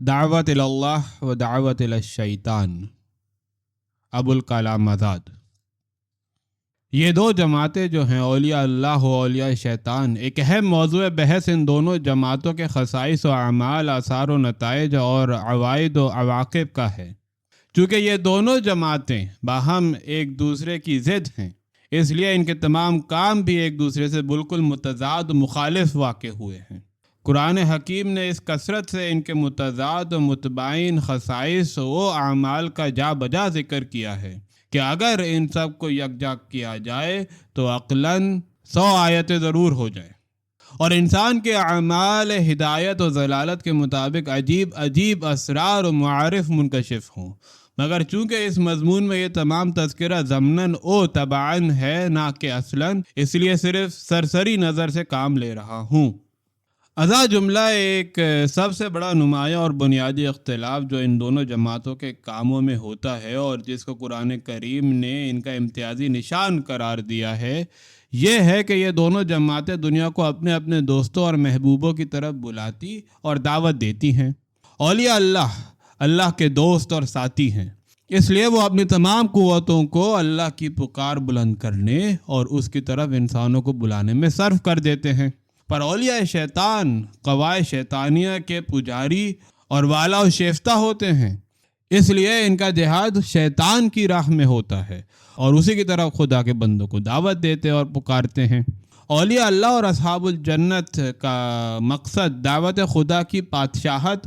دعوت اللہ و دعوت الشیطان، ابوالکلام آزاد۔ یہ دو جماعتیں جو ہیں اولیاء اللہ و اولیاء شیطان، ایک اہم موضوع بحث ان دونوں جماعتوں کے خصائص و اعمال، آثار و نتائج اور عوائد و عواقب کا ہے۔ چونکہ یہ دونوں جماعتیں باہم ایک دوسرے کی ضد ہیں، اس لیے ان کے تمام کام بھی ایک دوسرے سے بالکل متضاد و مخالف واقع ہوئے ہیں۔ قرآن حکیم نے اس کثرت سے ان کے متضاد و متباین خصائص و اعمال کا جا بجا ذکر کیا ہے کہ اگر ان سب کو یکجا کیا جائے تو عقلاً 100 آیتیں ضرور ہو جائیں، اور انسان کے اعمال ہدایت و ضلالت کے مطابق عجیب عجیب اسرار و معارف منکشف ہوں، مگر چونکہ اس مضمون میں یہ تمام تذکرہ ضمناً و تبعاً ہے نہ کہ اصلاً، اس لیے صرف سرسری نظر سے کام لے رہا ہوں۔ ازا جملہ ایک سب سے بڑا نمایاں اور بنیادی اختلاف جو ان دونوں جماعتوں کے کاموں میں ہوتا ہے اور جس کو قرآن کریم نے ان کا امتیازی نشان قرار دیا ہے، یہ ہے کہ یہ دونوں جماعتیں دنیا کو اپنے اپنے دوستوں اور محبوبوں کی طرف بلاتی اور دعوت دیتی ہیں۔ اولیاء اللہ کے دوست اور ساتھی ہیں، اس لیے وہ اپنی تمام قوتوں کو اللہ کی پکار بلند کرنے اور اس کی طرف انسانوں کو بلانے میں صرف کر دیتے ہیں۔ پر اولیاء شیطان قوائے شیطانیہ کے پجاری اور والا و شیفتہ ہوتے ہیں، اس لیے ان کا جہاد شیطان کی راہ میں ہوتا ہے اور اسی کی طرف خدا کے بندوں کو دعوت دیتے اور پکارتے ہیں۔ اولیاء اللہ اور اصحاب الجنت کا مقصد دعوت خدا کی پادشاہت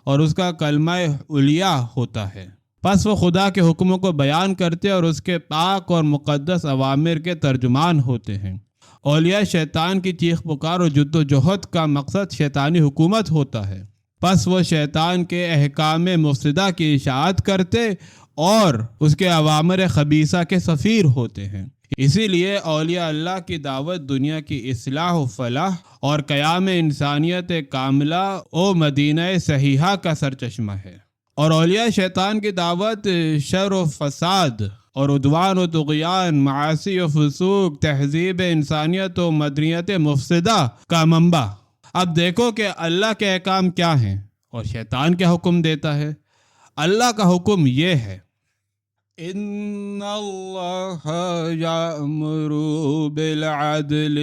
اور اس کا کلمہ علیہ ہوتا ہے، پس وہ خدا کے حکموں کو بیان کرتے اور اس کے پاک اور مقدس اوامر کے ترجمان ہوتے ہیں۔ اولیاء شیطان کی چیخ پکار اور جد و جہد کا مقصد شیطانی حکومت ہوتا ہے، پس وہ شیطان کے احکام مفسدہ کی اشاعت کرتے اور اس کے اوامر خبیثہ کے سفیر ہوتے ہیں۔ اسی لیے اولیاء اللہ کی دعوت دنیا کی اصلاح و فلاح اور قیام انسانیت کاملہ و مدینہ صحیحہ کا سرچشمہ ہے، اور اولیاء شیطان کی دعوت شر و فساد اور عدوان و طغیان، معاصی و فسوق، تہذیب انسانیت و مدنیت مفسدہ کا منبع۔ اب دیکھو کہ اللہ کے احکام کیا ہیں اور شیطان کیا حکم دیتا ہے۔ اللہ کا حکم یہ ہے، ان اللہ یأمر بالعدل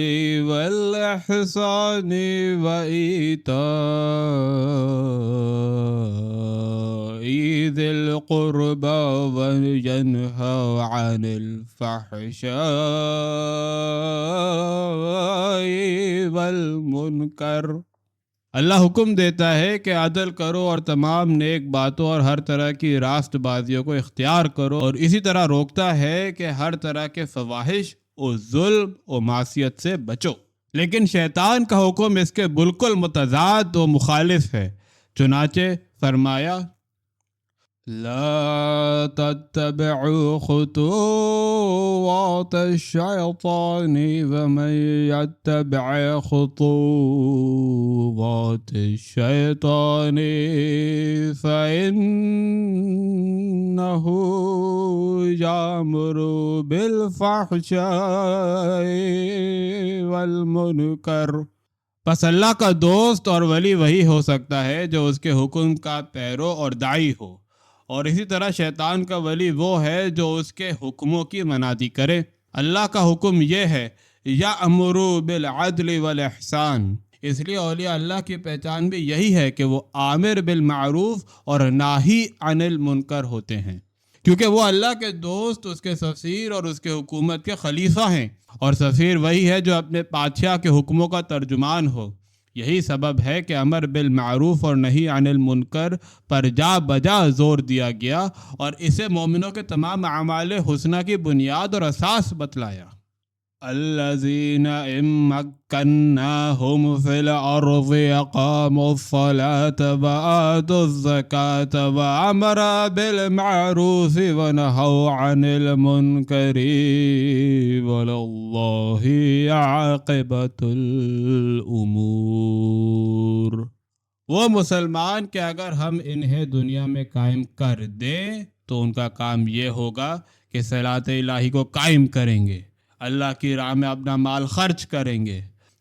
والاحسان وایتاء ذی القربى وینہی عن الفحشاء والمنکر۔ اللہ حکم دیتا ہے کہ عدل کرو اور تمام نیک باتوں اور ہر طرح کی راست بازیوں کو اختیار کرو، اور اسی طرح روکتا ہے کہ ہر طرح کے فواحش و ظلم و معصیت سے بچو۔ لیکن شیطان کا حکم اس کے بالکل متضاد و مخالف ہے، چنانچہ فرمایا، لا تتبعوا خطوات الشیطان ومن يتبع خطوات الشیطان فإنه يأمر بالفحشاء والمنکر۔ پس اللہ کا دوست اور ولی وہی ہو سکتا ہے جو اس کے حکم کا پیرو اور داعی ہو، اور اسی طرح شیطان کا ولی وہ ہے جو اس کے حکموں کی منادی کرے۔ اللہ کا حکم یہ ہے، یأمر بالعدل والاحسان، اس لیے اولیاء اللہ کی پہچان بھی یہی ہے کہ وہ آمر بالمعروف اور ناہی عن المنکر ہوتے ہیں، کیونکہ وہ اللہ کے دوست، اس کے سفیر اور اس کے حکومت کے خلیفہ ہیں، اور سفیر وہی ہے جو اپنے بادشاہ کے حکموں کا ترجمان ہو۔ یہی سبب ہے کہ امر بالمعروف اور نہی عن المنکر پر جا بجا زور دیا گیا اور اسے مومنوں کے تمام اعمال حسنہ کی بنیاد اور اساس بتلایا۔ الذین ان مکناہم فی الارض اقاموا الصلاة وآتوا الزکاة وامروا بالمعروف ونہوا عن المنکر وللہ عاقبۃ الامور۔ وہ مسلمان کہ اگر ہم انہیں دنیا میں قائم کر دیں تو ان کا کام یہ ہوگا کہ صلاۃ الہی کو قائم کریں گے، اللہ کی راہ میں اپنا مال خرچ کریں گے،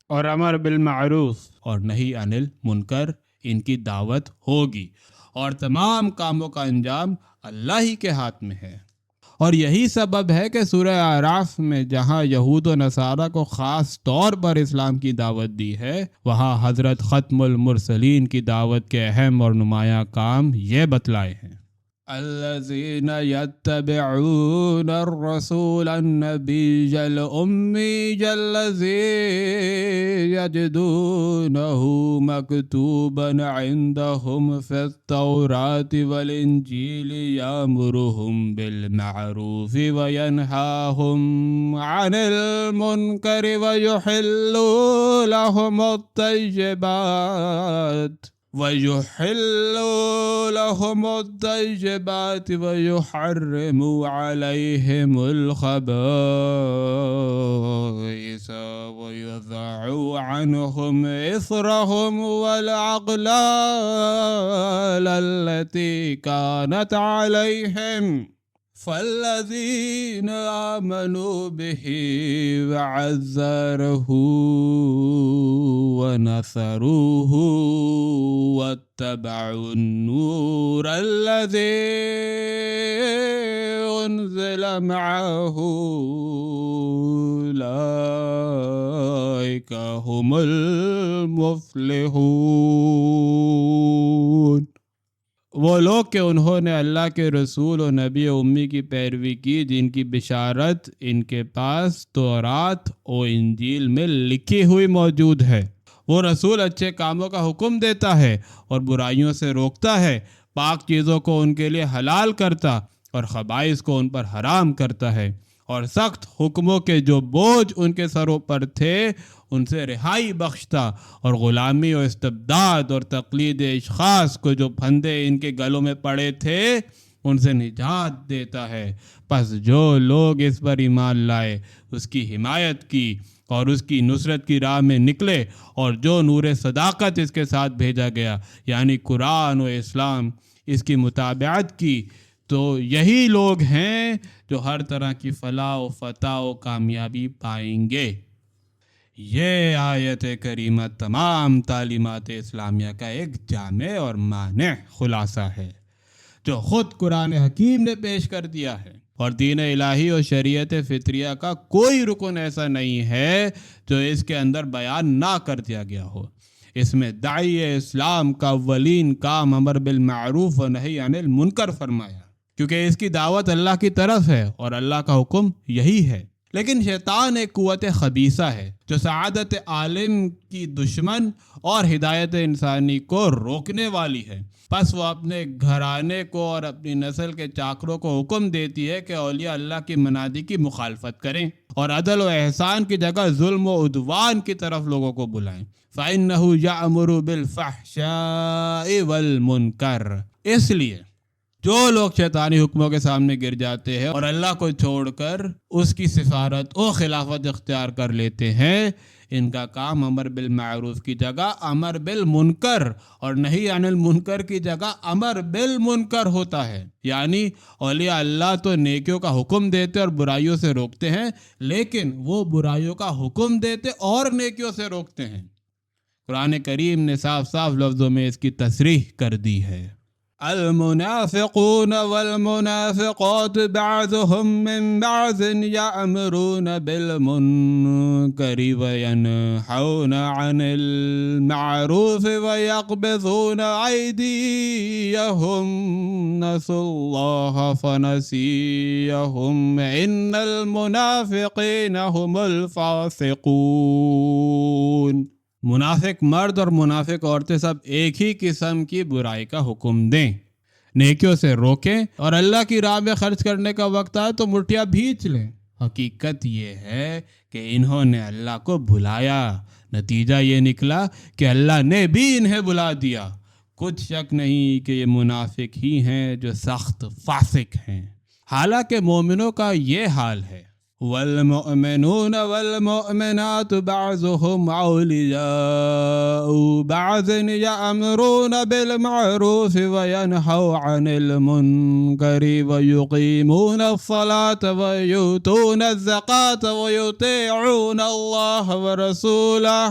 اور امر بالمعروف اور نہی عن المنکر ان کی دعوت ہوگی، اور تمام کاموں کا انجام اللہ ہی کے ہاتھ میں ہے۔ اور یہی سبب ہے کہ سورہ اعراف میں جہاں یہود و نصارہ کو خاص طور پر اسلام کی دعوت دی ہے، وہاں حضرت ختم المرسلین کی دعوت کے اہم اور نمایاں کام یہ بتلائے ہیں۔ الذين يتبعون الرسول النبي الأمي الذي يجدونه مكتوبا عندهم في التوراة والإنجيل يأمرهم بالمعروف وينهاهم عن المنكر ويحل لهم الطيبات ويحرم عليهم الخبائث ويضع عنهم إصرهم والأغلال التي كانت عليهم فالذين آمنوا به وعزروه ونصروه واتبعوا النور الذي أنزل معه أولئك هم المفلحون۔ وہ لوگ کہ انہوں نے اللہ کے رسول و نبی امی کی پیروی کی، جن کی بشارت ان کے پاس تورات و انجیل میں لکھی ہوئی موجود ہے۔ وہ رسول اچھے کاموں کا حکم دیتا ہے اور برائیوں سے روکتا ہے، پاک چیزوں کو ان کے لیے حلال کرتا اور خبائث کو ان پر حرام کرتا ہے، اور سخت حکموں کے جو بوجھ ان کے سروں پر تھے ان سے رہائی بخشتا، اور غلامی و استبداد اور تقلید اشخاص کو جو پھندے ان کے گلوں میں پڑے تھے ان سے نجات دیتا ہے۔ پس جو لوگ اس پر ایمان لائے، اس کی حمایت کی اور اس کی نصرت کی راہ میں نکلے، اور جو نور صداقت اس کے ساتھ بھیجا گیا یعنی قرآن و اسلام، اس کی متابعت کی، تو یہی لوگ ہیں جو ہر طرح کی فلاح و فتح و کامیابی پائیں گے۔ یہ آیت کریمہ تمام تعلیمات اسلامیہ کا ایک جامع اور مانع خلاصہ ہے جو خود قرآن حکیم نے پیش کر دیا ہے، اور دین الہی اور شریعت فطریہ کا کوئی رکن ایسا نہیں ہے جو اس کے اندر بیان نہ کر دیا گیا ہو۔ اس میں داعی اسلام کا اولین کام امر بالمعروف و نہی عن المنکر فرمایا، کیونکہ اس کی دعوت اللہ کی طرف ہے اور اللہ کا حکم یہی ہے۔ لیکن شیطان ایک قوت خبیثہ ہے جو سعادت عالم کی دشمن اور ہدایت انسانی کو روکنے والی ہے۔ پس وہ اپنے گھرانے کو اور اپنی نسل کے چاکروں کو حکم دیتی ہے کہ اولیاء اللہ کی منادی کی مخالفت کریں اور عدل و احسان کی جگہ ظلم و عدوان کی طرف لوگوں کو بلائیں۔ فَإِنَّهُ يَأْمُرُ بِالْفَحْشَاءِ وَالْمُنْكَرِ۔ اس لیے جو لوگ شیطانی حکموں کے سامنے گر جاتے ہیں اور اللہ کو چھوڑ کر اس کی سفارت و خلافت اختیار کر لیتے ہیں، ان کا کام امر بالمعروف کی جگہ امر بالمنکر اور نہی عن المنکر کی جگہ امر بالمنکر ہوتا ہے۔ یعنی اولیاء اللہ تو نیکیوں کا حکم دیتے اور برائیوں سے روکتے ہیں، لیکن وہ برائیوں کا حکم دیتے اور نیکیوں سے روکتے ہیں۔ قرآن کریم نے صاف صاف لفظوں میں اس کی تصریح کر دی ہے۔ المنافقون والمنافقات بعضهم من بعض يأمرون بالمنكر وينهون عن المعروف ويقبضون أيديهم نسوا الله فنسيهم إن المنافقين هم الفاسقون۔ منافق مرد اور منافق عورتیں سب ایک ہی قسم کی برائی کا حکم دیں، نیکیوں سے روکیں، اور اللہ کی راہ میں خرچ کرنے کا وقت آئے تو مٹھیاں بھینچ لیں۔ حقیقت یہ ہے کہ انہوں نے اللہ کو بھلایا، نتیجہ یہ نکلا کہ اللہ نے بھی انہیں بھلا دیا۔ کچھ شک نہیں کہ یہ منافق ہی ہیں جو سخت فاسق ہیں۔ حالانکہ مومنوں کا یہ حال ہے۔ والمؤمنون والمؤمنات بعضهم أولياء بعض يأمرون بالمعروف وينهون عن المنكر ويقيمون الصلاة ويؤتون الزكاة ويطيعون الله ورسوله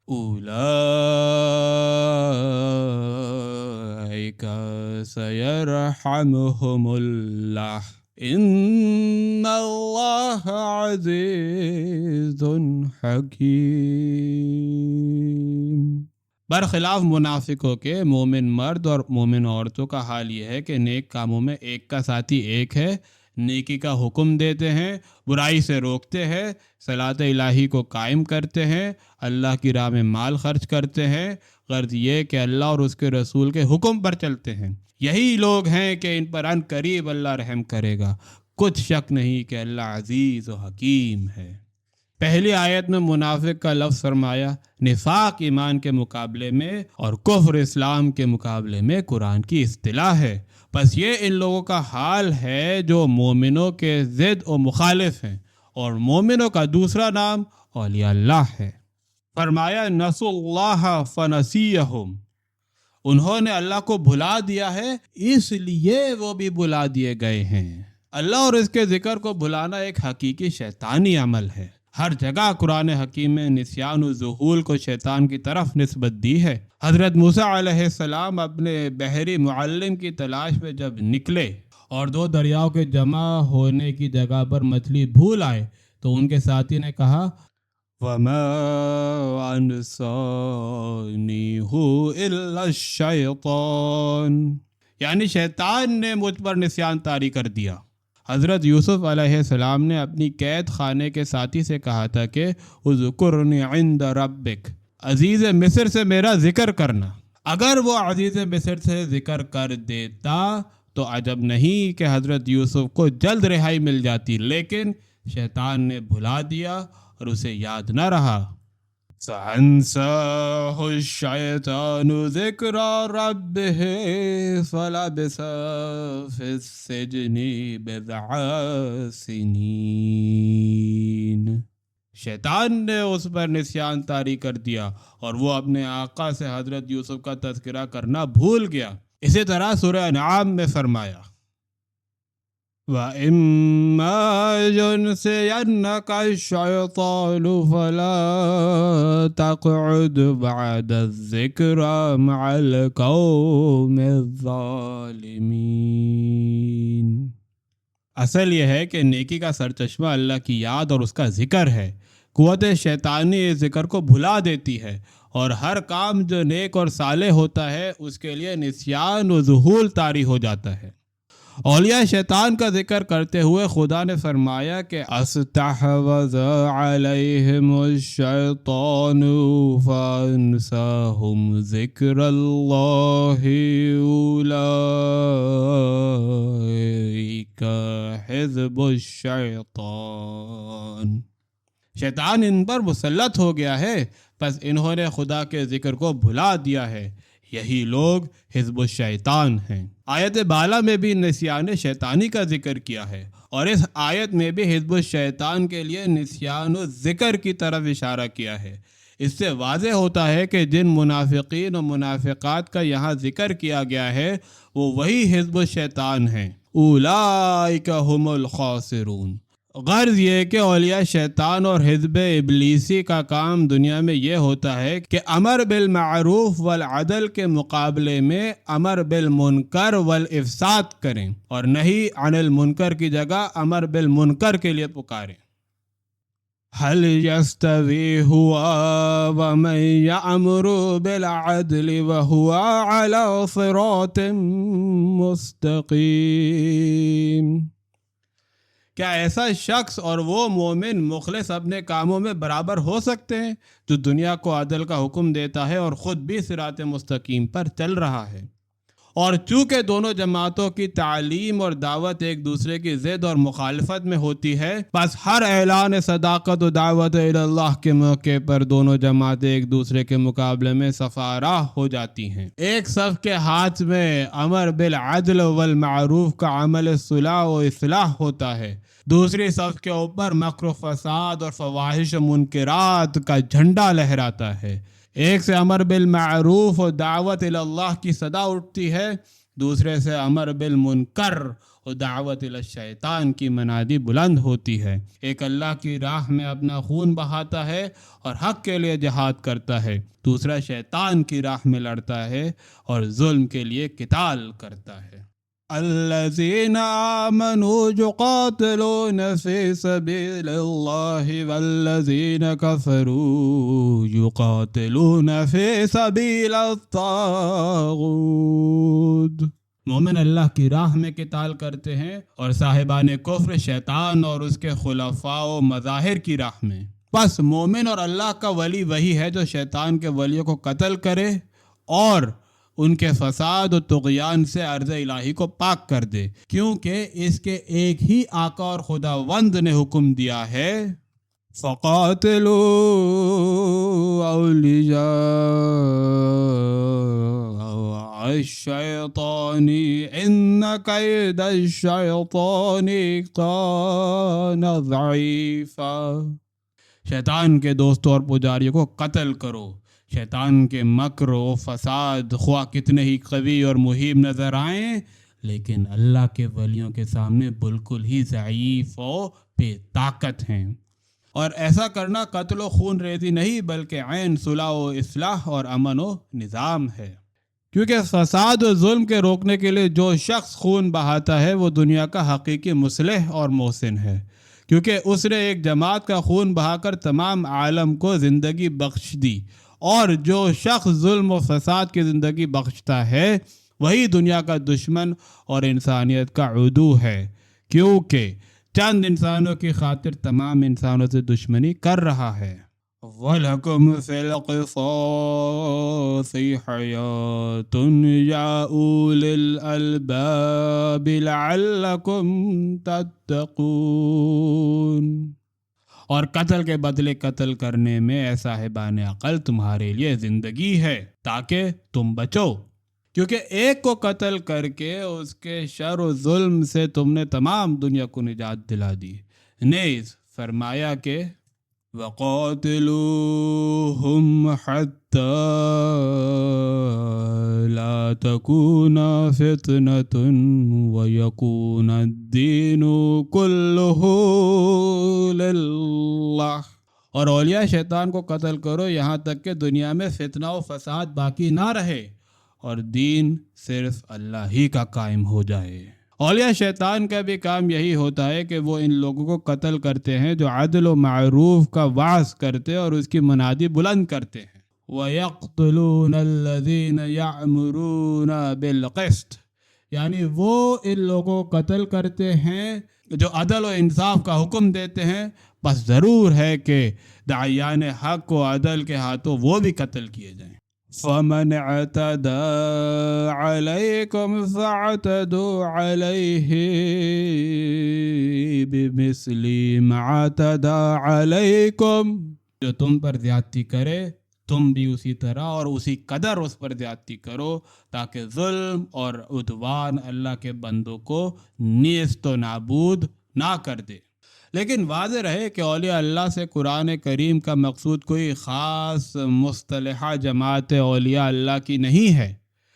اولئک سیرحمهم اللہ ان اللہ عزیز حکیم۔ برخلاف منافقوں کے مومن مرد اور مومن عورتوں کا حال یہ ہے کہ نیک کاموں میں ایک کا ساتھی ایک ہے، نیکی کا حکم دیتے ہیں، برائی سے روکتے ہیں، صلاۃ الہی کو قائم کرتے ہیں، اللہ کی راہ میں مال خرچ کرتے ہیں، غرض یہ کہ اللہ اور اس کے رسول کے حکم پر چلتے ہیں۔ یہی لوگ ہیں کہ ان پر ان قریب اللہ رحم کرے گا، کچھ شک نہیں کہ اللہ عزیز و حکیم ہے۔ پہلی آیت میں منافق کا لفظ فرمایا، نفاق ایمان کے مقابلے میں اور کفر اسلام کے مقابلے میں قرآن کی اصطلاح ہے۔ بس یہ ان لوگوں کا حال ہے جو مومنوں کے ضد و مخالف ہیں، اور مومنوں کا دوسرا نام اولیاء اللہ ہے۔ فرمایا نسوا اللہ فنسیہم، انہوں نے اللہ کو بھلا دیا ہے اس لیے وہ بھی بھلا دیے گئے ہیں۔ اللہ اور اس کے ذکر کو بھلانا ایک حقیقی شیطانی عمل ہے۔ ہر جگہ قرآن حکیم میں نسیان و ذہول کو شیطان کی طرف نسبت دی ہے۔ حضرت موسیٰ علیہ السلام اپنے بحری معلم کی تلاش میں جب نکلے اور دو دریاؤں کے جمع ہونے کی جگہ پر مچھلی بھول آئے تو ان کے ساتھی نے کہا وَمَا أَنسَانِيهُ إِلَّا الشَّيْطَانُ، یعنی شیطان نے مجھ پر نسیان طاری کر دیا۔ حضرت یوسف علیہ السلام نے اپنی قید خانے کے ساتھی سے کہا تھا کہ اذکرنی عند ربک، عزیز مصر سے میرا ذکر کرنا۔ اگر وہ عزیز مصر سے ذکر کر دیتا تو عجب نہیں کہ حضرت یوسف کو جلد رہائی مل جاتی، لیکن شیطان نے بھلا دیا اور اسے یاد نہ رہا۔ فَأَنسَاهُ الشَّيْطَانُ ذِكْرَ رَبِّهِ فَلَبِثَ فِي السِّجْنِ بِضْعَ سِنِينَ، شیطان نے اس پر نسیان طاری کر دیا اور وہ اپنے آقا سے حضرت یوسف کا تذکرہ کرنا بھول گیا۔ اسی طرح سورہ انعام میں فرمایا وَإِمَّا يُنْسِيَنَّكَ الشَّيْطَانُ فَلَا تَقْعُدْ بَعْدَ الذِّكْرَى مَعَ الْقَوْمِ الظَّالِمِينَ۔ اصل یہ ہے کہ نیکی کا سرچشمہ اللہ کی یاد اور اس کا ذکر ہے۔ قوت شیطانی اس ذکر کو بھلا دیتی ہے، اور ہر کام جو نیک اور صالح ہوتا ہے اس کے لیے نسیان و ذہول طاری ہو جاتا ہے۔ اولیاء شیطان کا ذکر کرتے ہوئے خدا نے فرمایا کہ استحوذ علیہم الشیطان فانساہم ذکر اللہ اولئک حزب الشیطان، شیطان ان پر مسلط ہو گیا ہے، پس انہوں نے خدا کے ذکر کو بھلا دیا ہے، یہی لوگ حزب الشیطان ہیں۔ آیت بالا میں بھی نسیان شیطانی کا ذکر کیا ہے، اور اس آیت میں بھی حزب الشیطان کے لیے نسیان الذکر کی طرف اشارہ کیا ہے۔ اس سے واضح ہوتا ہے کہ جن منافقین و منافقات کا یہاں ذکر کیا گیا ہے وہ وہی حزب الشیطان ہیں، اولئک هم الخاسرون۔ غرض یہ کہ اولیاء شیطان اور حزب ابلیسی کا کام دنیا میں یہ ہوتا ہے کہ امر بالمعروف والعدل کے مقابلے میں امر بالمنکر والافساد کریں، اور نہیں عن المنکر کی جگہ امر بالمنکر کے لیے پکاریں۔ هل يستوي هو ومن يأمر بالعدل وهو على صراط مستقيم، کیا ایسا شخص اور وہ مومن مخلص اپنے کاموں میں برابر ہو سکتے ہیں جو دنیا کو عدل کا حکم دیتا ہے اور خود بھی صراط مستقیم پر چل رہا ہے؟ اور چونکہ دونوں جماعتوں کی تعلیم اور دعوت ایک دوسرے کی ضد اور مخالفت میں ہوتی ہے، بس ہر اعلان صداقت و دعوت اللہ کے موقع پر دونوں جماعتیں ایک دوسرے کے مقابلے میں صفا راہ ہو جاتی ہیں۔ ایک صف کے ہاتھ میں امر بالعدل والمعروف کا عمل صلح و اصلاح ہوتا ہے، دوسری صف کے اوپر مکر و فساد اور فواحش و منکرات کا جھنڈا لہراتا ہے۔ ایک سے امر بالمعروف و دعوت اللہ کی صدا اٹھتی ہے، دوسرے سے امر بالمنکر اور دعوت الشیطان کی منادی بلند ہوتی ہے۔ ایک اللہ کی راہ میں اپنا خون بہاتا ہے اور حق کے لیے جہاد کرتا ہے، دوسرا شیطان کی راہ میں لڑتا ہے اور ظلم کے لیے قتال کرتا ہے۔ الذين آمنوا يقاتلون في سبيل الله والذين كفروا يقاتلون في سبيل الطاغوت۔ مومن اللہ کی راہ میں قتال کرتے ہیں اور صاحبان کفر شیطان اور اس کے خلفاء و مظاہر کی راہ میں۔ بس مومن اور اللہ کا ولی وہی ہے جو شیطان کے ولیوں کو قتل کرے اور ان کے فساد و طغیان سے ارض الہی کو پاک کر دے، کیونکہ اس کے ایک ہی آقا اور خداوند نے حکم دیا ہے فَقَاتِلُوا أَوْلِيَاءَ الشَّيْطَانِ إِنَّ كَيْدَ الشَّيْطَانِ كَانَ ضَعِيفًا۔ شیطان کے دوستوں اور پجاریوں کو قتل کرو، شیطان کے مکر و فساد خواہ کتنے ہی قوی اور مہیم نظر آئیں، لیکن اللہ کے ولیوں کے سامنے بالکل ہی ضعیف و بے طاقت ہیں۔ اور ایسا کرنا قتل و خون ریزی نہیں بلکہ عین صلح و اصلاح اور امن و نظام ہے، کیونکہ فساد و ظلم کے روکنے کے لیے جو شخص خون بہاتا ہے وہ دنیا کا حقیقی مصلح اور محسن ہے، کیونکہ اس نے ایک جماعت کا خون بہا کر تمام عالم کو زندگی بخش دی، اور جو شخص ظلم و فساد کی زندگی بخشتا ہے وہی دنیا کا دشمن اور انسانیت کا عدو ہے، کیونکہ چند انسانوں کی خاطر تمام انسانوں سے دشمنی کر رہا ہے۔ وَلَكُمْ فِي الْقِصَاصِ حَيَاةٌ يَا أُولِي الْأَلْبَابِ لَعَلَّكُمْ تَتَّقُونَ۔ اور قتل کے بدلے قتل کرنے میں اے صاحبان عقل تمہارے لیے زندگی ہے تاکہ تم بچو، کیونکہ ایک کو قتل کر کے اس کے شر و ظلم سے تم نے تمام دنیا کو نجات دلا دی۔ نیز فرمایا کہ وَقَاتِلُوهُمْ حَتَّى لَا تَكُونَ فِتْنَةٌ وَيَكُونَ الدِّينُ كُلُّهُ لِلَّهِ۔ اور اولیاء شیطان کو قتل کرو یہاں تک کہ دنیا میں فتنہ و فساد باقی نہ رہے اور دین صرف اللہ ہی کا قائم ہو جائے۔ اولیاء شیطان کا بھی کام یہی ہوتا ہے کہ وہ ان لوگوں کو قتل کرتے ہیں جو عدل و معروف کا وعظ کرتے اور اس کی منادی بلند کرتے ہیں۔ وَيَقْتُلُونَ الَّذِينَ يَأْمُرُونَ بِالْقِسْطِ، یعنی وہ ان لوگوں کو قتل کرتے ہیں جو عدل و انصاف کا حکم دیتے ہیں، بس ضرور ہے کہ داعیان حق و عدل کے ہاتھوں وہ بھی قتل کیے جائیں۔ فَمَنْ اعْتَدَى عَلَيْكُمْ فَاعْتَدُوا عَلَيْهِ بِمِثْلِ مَا اعْتَدَى عَلَيْكُمْ، جو تم پر زیادتی کرے تم بھی اسی طرح اور اسی قدر اس پر زیادتی کرو، تاکہ ظلم اور عدوان اللہ کے بندوں کو نیست و نابود نہ کر دے۔ لیکن واضح رہے کہ اولیاء اللہ سے قرآن کریم کا مقصود کوئی خاص مصطلحہ جماعت اولیاء اللہ کی نہیں ہے،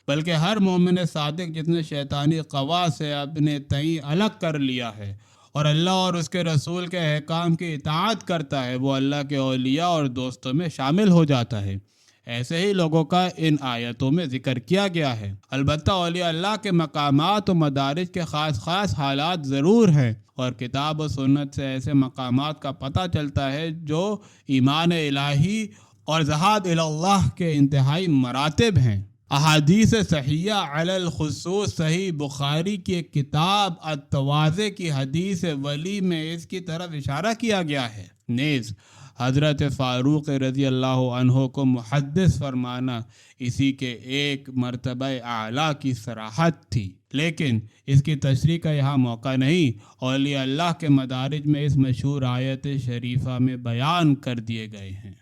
بلکہ ہر مومن صادق جس نے شیطانی قوا سے اپنے تئیں الگ کر لیا ہے اور اللہ اور اس کے رسول کے احکام کی اطاعت کرتا ہے وہ اللہ کے اولیاء اور دوستوں میں شامل ہو جاتا ہے۔ ایسے ہی لوگوں کا ان آیتوں میں ذکر کیا گیا ہے۔ البتہ اولیاء اللہ کے مقامات و مدارج کے خاص حالات ضرور ہیں، اور کتاب و سنت سے ایسے مقامات کا پتہ چلتا ہے جو ایمان الہی اور ذہاب الی اللہ کے انتہائی مراتب ہیں۔ احادیث صحیحہ علی الخصوص صحیح بخاری کی ایک کتاب التواضع کی حدیث ولی میں اس کی طرف اشارہ کیا گیا ہے۔ نیز حضرت فاروق رضی اللہ عنہ کو محدث فرمانا اسی کے ایک مرتبہ اعلیٰ کی صراحت تھی، لیکن اس کی تشریح کا یہاں موقع نہیں۔ اولیاء اللہ کے مدارج میں اس مشہور آیت شریفہ میں بیان کر دیے گئے ہیں۔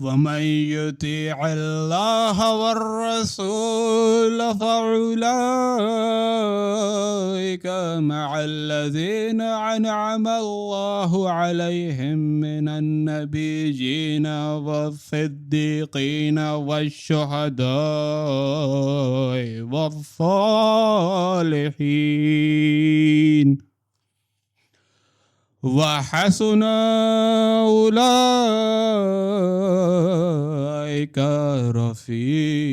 ومن يطع الله والرسول فأولئك مع الذين أنعم الله عليهم من النبيين والصديقين والشهداء والصالحين وحسن أولئك رفيقا.